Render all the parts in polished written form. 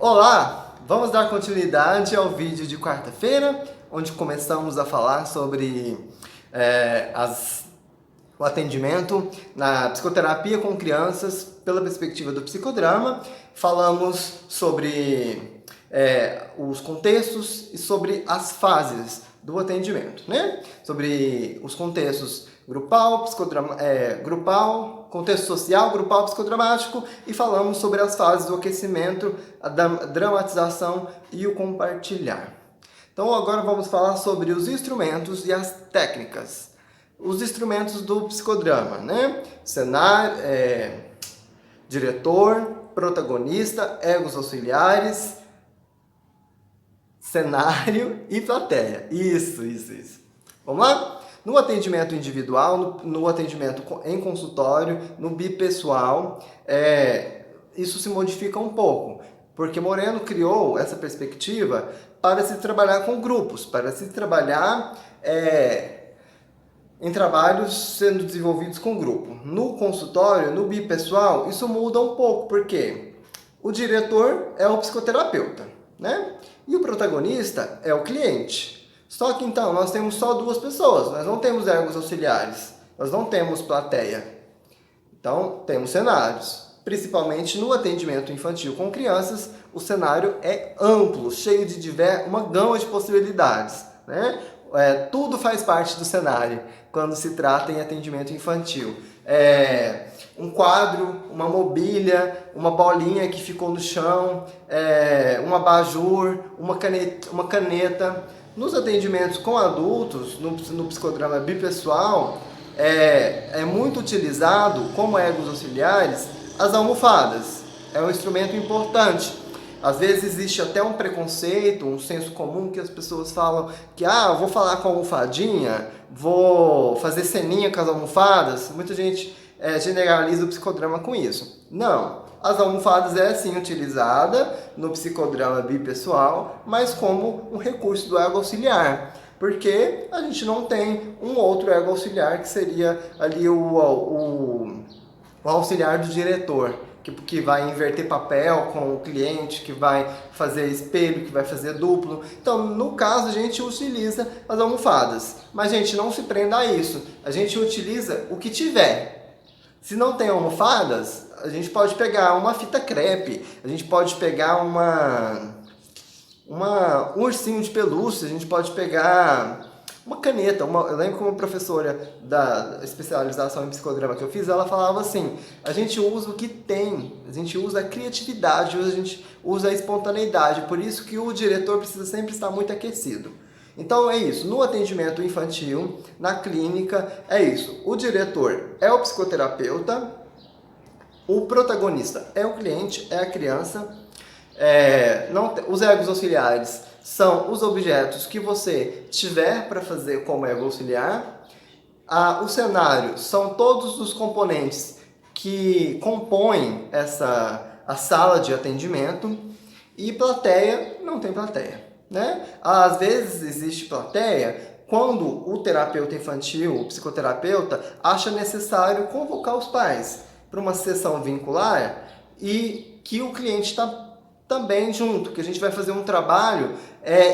Olá! Vamos dar continuidade ao vídeo de quarta-feira, onde começamos a falar sobre o atendimento na psicoterapia com crianças pela perspectiva do psicodrama. Falamos sobre os contextos e sobre as fases do atendimento, né? Sobre os contextos grupal, contexto social, grupal, psicodramático, e falamos sobre as fases do aquecimento, a dramatização e o compartilhar. Então agora vamos falar sobre os instrumentos e as técnicas. Os instrumentos do psicodrama, né? Cenário, diretor, protagonista, egos auxiliares, cenário e plateia. Isso. Vamos lá? No atendimento individual, no atendimento em consultório, no bipessoal, isso se modifica um pouco, porque Moreno criou essa perspectiva para se trabalhar com grupos, para se trabalhar em trabalhos sendo desenvolvidos com grupo. No consultório, no bipessoal, isso muda um pouco, porque o diretor é o psicoterapeuta, né? E o protagonista é o cliente. Só que então nós temos só duas pessoas, nós não temos egos auxiliares, nós não temos plateia. Então temos cenários. Principalmente no atendimento infantil com crianças, o cenário é amplo, cheio de uma gama de possibilidades, né? Tudo faz parte do cenário quando se trata em atendimento infantil. Um quadro, uma mobília, uma bolinha que ficou no chão, um abajur, uma caneta. Nos atendimentos com adultos, no psicodrama bipessoal, é muito utilizado como egos auxiliares as almofadas. É um instrumento importante. Às vezes existe até um preconceito, um senso comum que as pessoas falam que eu vou falar com a almofadinha, vou fazer ceninha com as almofadas. Muita gente generaliza o psicodrama com isso. Não, as almofadas é sim utilizada no psicodrama bipessoal, mas como um recurso do ego auxiliar, porque a gente não tem um outro ego auxiliar que seria ali o auxiliar do diretor, que vai inverter papel com o cliente, que vai fazer espelho, que vai fazer duplo. Então, no caso, a gente utiliza as almofadas. Mas, gente, não se prenda a isso. A gente utiliza o que tiver. Se não tem almofadas, a gente pode pegar uma fita crepe, a gente pode pegar um ursinho de pelúcia, a gente pode pegar uma caneta. Eu lembro que uma professora da especialização em psicodrama que eu fiz, ela falava assim: a gente usa o que tem, a gente usa a criatividade, a gente usa a espontaneidade, por isso que o diretor precisa sempre estar muito aquecido. Então é isso, no atendimento infantil, na clínica, é isso. O diretor é o psicoterapeuta, o protagonista é o cliente, é a criança, os egos auxiliares são os objetos que você tiver para fazer como ego auxiliar. O cenário são todos os componentes que compõem a sala de atendimento. E plateia, não tem plateia, né? Às vezes existe plateia quando o terapeuta infantil, o psicoterapeuta, acha necessário convocar os pais para uma sessão vincular e que o cliente está também junto, que a gente vai fazer um trabalho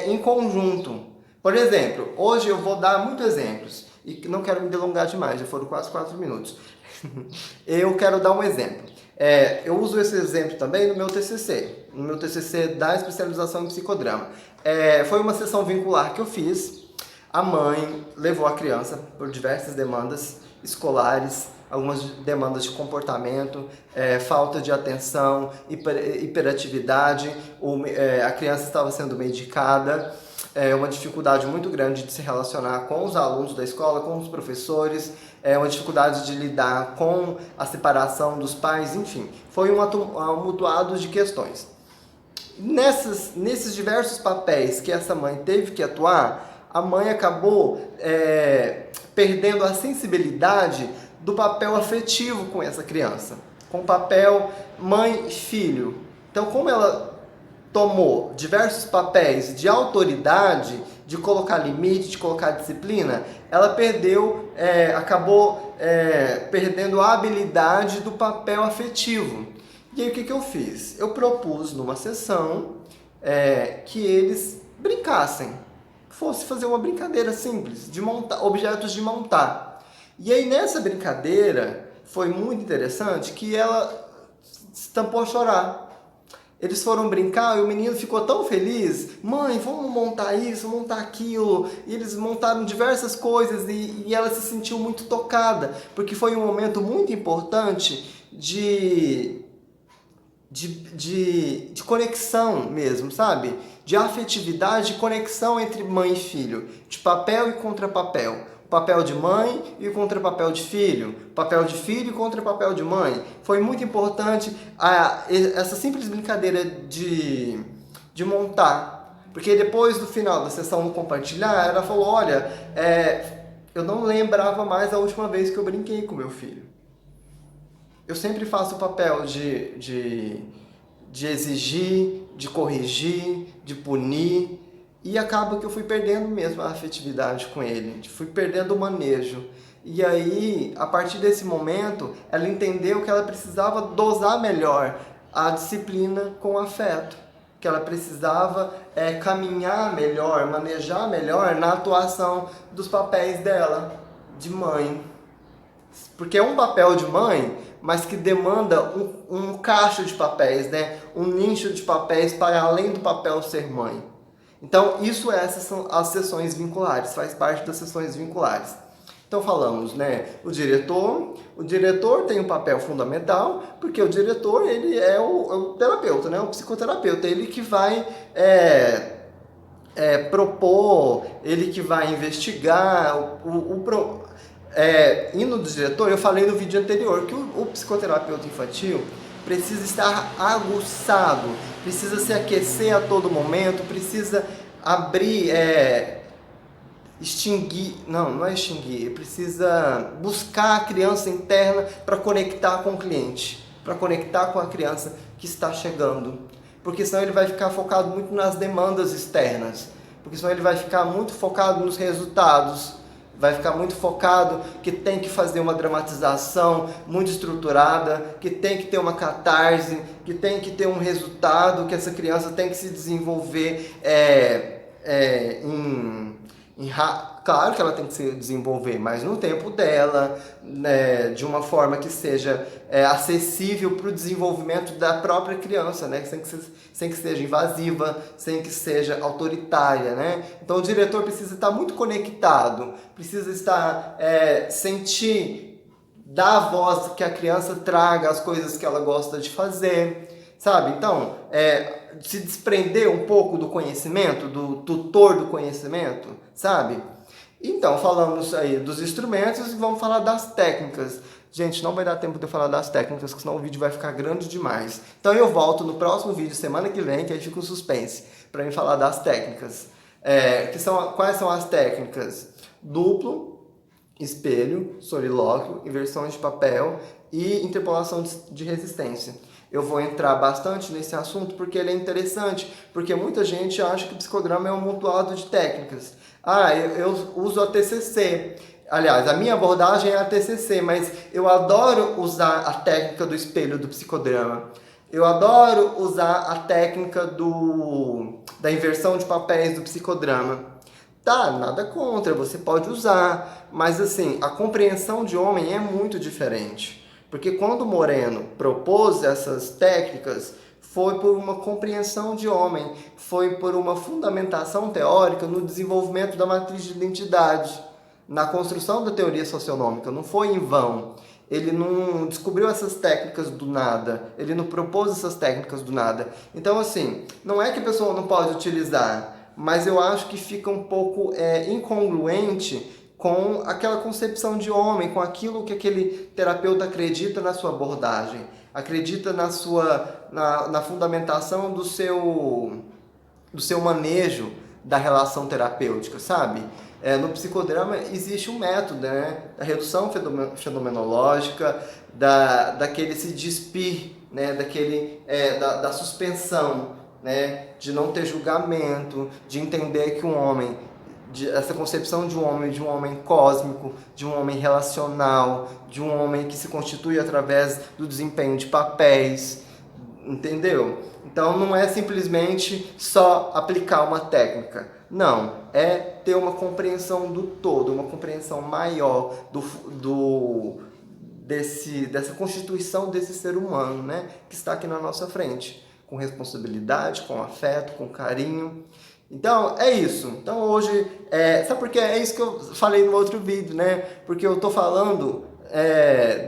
em conjunto. Por exemplo, hoje eu vou dar muitos exemplos, e não quero me delongar demais, já foram quase 4 minutos. Eu quero dar um exemplo. Eu uso esse exemplo também no meu TCC da especialização em psicodrama. Foi uma sessão vincular que eu fiz, a mãe levou a criança por diversas demandas escolares, algumas demandas de comportamento, falta de atenção, hiperatividade, a criança estava sendo medicada, uma dificuldade muito grande de se relacionar com os alunos da escola, com os professores, uma dificuldade de lidar com a separação dos pais, enfim, foi um amontoado de questões. Nesses diversos papéis que essa mãe teve que atuar, a mãe acabou perdendo a sensibilidade do papel afetivo com essa criança, com o papel mãe e filho. Então, como ela tomou diversos papéis de autoridade, de colocar limite, de colocar disciplina, ela acabou perdendo a habilidade do papel afetivo. E aí o que eu fiz? Eu propus numa sessão que eles brincassem, fosse fazer uma brincadeira simples, de montar objetos de montar. E aí nessa brincadeira foi muito interessante que ela estampou a chorar. Eles foram brincar e o menino ficou tão feliz. Mãe, vamos montar isso, montar aquilo. E eles montaram diversas coisas e ela se sentiu muito tocada, porque foi um momento muito importante de conexão mesmo, sabe? De afetividade, de conexão entre mãe e filho, de papel e contrapapel. Papel de mãe e contrapapel de filho, papel de filho e contrapapel de mãe. Foi muito importante essa simples brincadeira de montar. Porque depois do final da sessão no compartilhar, ela falou, olha, eu não lembrava mais a última vez que eu brinquei com meu filho. Eu sempre faço o papel de exigir, de corrigir, de punir, e acaba que eu fui perdendo mesmo a afetividade com ele, fui perdendo o manejo. E aí, a partir desse momento, ela entendeu que ela precisava dosar melhor a disciplina com o afeto, que ela precisava caminhar melhor, manejar melhor na atuação dos papéis dela de mãe. Porque é um papel de mãe, mas que demanda um cacho de papéis, né? Um nicho de papéis para além do papel ser mãe. Então, essas são as sessões vinculares, faz parte das sessões vinculares. Então falamos, né? O diretor tem um papel fundamental, porque o diretor ele é o terapeuta, né? O psicoterapeuta, ele que vai propor, ele que vai investigar, indo do diretor, eu falei no vídeo anterior que o psicoterapeuta infantil precisa estar aguçado, precisa se aquecer a todo momento, precisa abrir, não é extinguir, precisa buscar a criança interna para conectar com o cliente, para conectar com a criança que está chegando, porque senão ele vai ficar focado muito nas demandas externas, porque senão ele vai ficar muito focado nos resultados, vai ficar muito focado que tem que fazer uma dramatização muito estruturada, que tem que ter uma catarse, que tem que ter um resultado, que essa criança tem que se desenvolver claro que ela tem que se desenvolver, mas no tempo dela, né, de uma forma que seja acessível para o desenvolvimento da própria criança, né, sem que seja invasiva, sem que seja autoritária, né? Então o diretor precisa estar muito conectado, precisa estar sentir, dar a voz que a criança traga as coisas que ela gosta de fazer, sabe? Então, se desprender um pouco do conhecimento, do tutor do conhecimento, sabe? Então, falamos aí dos instrumentos e vamos falar das técnicas. Gente, não vai dar tempo de eu falar das técnicas, porque senão o vídeo vai ficar grande demais. Então eu volto no próximo vídeo, semana que vem, que aí fica um suspense, para mim falar das técnicas. Quais são as técnicas? Duplo, espelho, solilóquio, inversão de papel e interpolação de resistência. Eu vou entrar bastante nesse assunto porque ele é interessante, porque muita gente acha que o psicodrama é um amontoado de técnicas. Eu uso a TCC. Aliás, a minha abordagem é a TCC, mas eu adoro usar a técnica do espelho do psicodrama. Eu adoro usar a técnica da inversão de papéis do psicodrama. Tá, nada contra, você pode usar, mas assim, a compreensão de homem é muito diferente. Porque quando Moreno propôs essas técnicas, foi por uma compreensão de homem, foi por uma fundamentação teórica no desenvolvimento da matriz de identidade, na construção da teoria socionômica, não foi em vão. Ele não descobriu essas técnicas do nada, ele não propôs essas técnicas do nada. Então, assim, não é que a pessoa não pode utilizar, mas eu acho que fica um pouco incongruente com aquela concepção de homem, com aquilo que aquele terapeuta acredita na sua abordagem, acredita na fundamentação do seu manejo da relação terapêutica, sabe? No psicodrama existe um método, né? Da redução fenomenológica, daquele se despir, né? Da suspensão, né? De não ter julgamento, de entender que um homem, essa concepção de um homem cósmico, de um homem relacional, de um homem que se constitui através do desempenho de papéis, entendeu? Então não é simplesmente só aplicar uma técnica, não, é ter uma compreensão do todo, uma compreensão maior dessa constituição desse ser humano, né, que está aqui na nossa frente, com responsabilidade, com afeto, com carinho. Então, é isso. Então, hoje, sabe por quê? É isso que eu falei no outro vídeo, né? Porque eu tô falando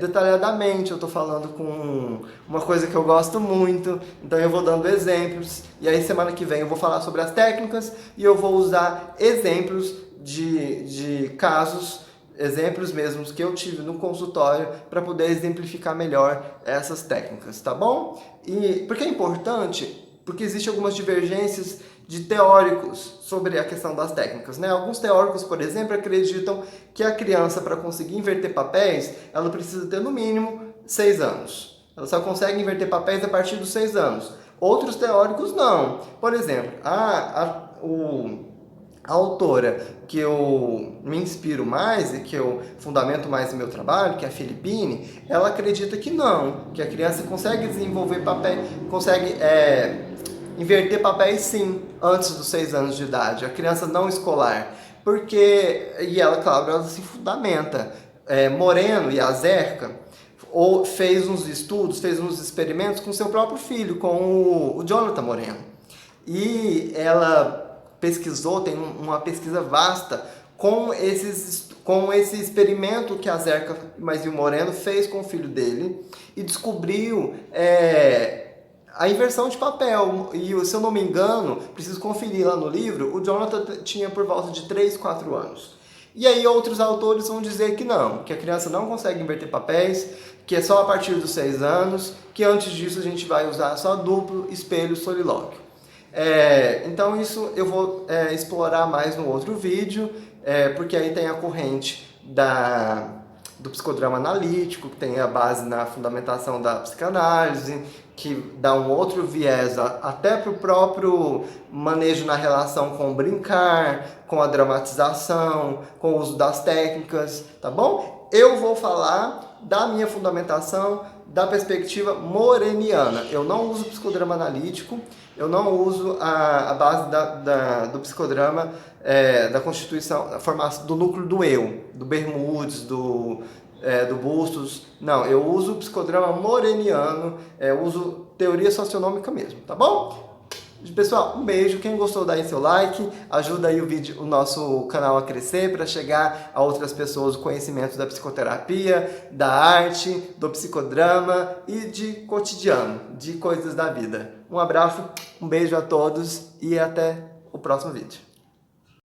detalhadamente, eu tô falando com uma coisa que eu gosto muito, então eu vou dando exemplos, e aí semana que vem eu vou falar sobre as técnicas, e eu vou usar exemplos de casos, exemplos mesmos que eu tive no consultório para poder exemplificar melhor essas técnicas, tá bom? E por que é importante? Porque existem algumas divergências de teóricos sobre a questão das técnicas, né? Alguns teóricos, por exemplo, acreditam que a criança, para conseguir inverter papéis, ela precisa ter no mínimo 6 anos. Ela só consegue inverter papéis a partir dos 6 anos. Outros teóricos não. Por exemplo, a autora que eu me inspiro mais e que eu fundamento mais no meu trabalho, que é a Filippini, ela acredita que não, que a criança consegue desenvolver papel, consegue inverter papéis sim, antes dos 6 anos de idade, a criança não escolar, e ela, claro, ela se fundamenta. Moreno e Azerca fez uns estudos, fez uns experimentos com seu próprio filho, com o Jonathan Moreno, e ela pesquisou, tem uma pesquisa vasta com esse experimento que a Zerca e o Moreno fez com o filho dele e descobriu a inversão de papel. E se eu não me engano, preciso conferir lá no livro, o Jonathan tinha por volta de 3, 4 anos. E aí outros autores vão dizer que não, que a criança não consegue inverter papéis, que é só a partir dos 6 anos, que antes disso a gente vai usar só duplo, espelho, solilóquio. Então isso eu vou explorar mais no outro vídeo, porque aí tem a corrente do psicodrama analítico, que tem a base na fundamentação da psicanálise, que dá um outro viés até para o próprio manejo na relação com o brincar, com a dramatização, com o uso das técnicas, tá bom? Eu vou falar da minha fundamentação da perspectiva moreniana. Eu não uso psicodrama analítico, eu não uso a base do psicodrama, da constituição, da formação do núcleo do eu, do Bermudes, do Bustos. Não, eu uso o psicodrama moreniano, uso teoria socionômica mesmo, tá bom? Pessoal, um beijo. Quem gostou, dá aí seu like, ajuda aí o nosso canal a crescer para chegar a outras pessoas o conhecimento da psicoterapia, da arte, do psicodrama e de cotidiano, de coisas da vida. Um abraço, um beijo a todos e até o próximo vídeo.